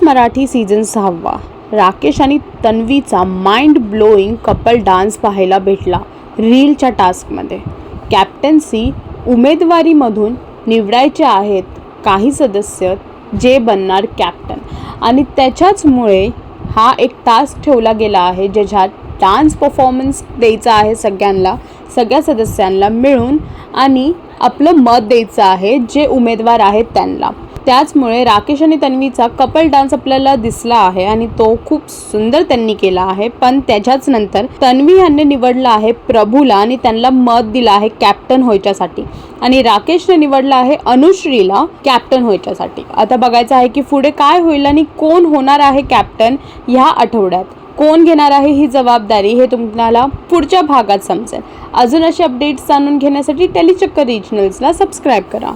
Marathi season 6. Rakesh आणि तन्वीचा mind blowing couple dance पाहायला भेटला रीलच्या टास्कमध्ये. कॅप्टन्सी उमेदवारीमधून निवडायचे आहेत काही सदस्य जे बनणार कॅप्टन, आणि त्याच्याचमुळे हा एक टास्क ठेवला गेला आहे ज्याच्यात डान्स परफॉर्मन्स द्यायचा आहे सगळ्या सदस्यांना मिळून, आणि आपलं मत द्यायचं आहे जे उमेदवार आहेत त्यांना. त्याचमुळे राकेश आणि तन्वीचा कपल डान्स आपल्याला दिसला आहे आणि तो खूप सुंदर त्यांनी केला आहे. पण त्याच्याच नंतर तन्वी यांनी निवडला आहे प्रभूला आणि त्यांना मत दिलं आहे कॅप्टन व्हायच्यासाठी, आणि राकेशने निवडला आहे अनुश्रीला कॅप्टन व्हायच्यासाठी. आता बघायचं आहे की पुढे काय होईल आणि कोण होणार आहे कॅप्टन ह्या आठवड्यात. कोण घेणार आहे ही जबाबदारी हे तुम्हाला पुढच्या भागात समजेल. अजून असे अपडेट्स जाणून घेण्यासाठी टेलीचक्कर रिजनल्सला सबस्क्राईब करा.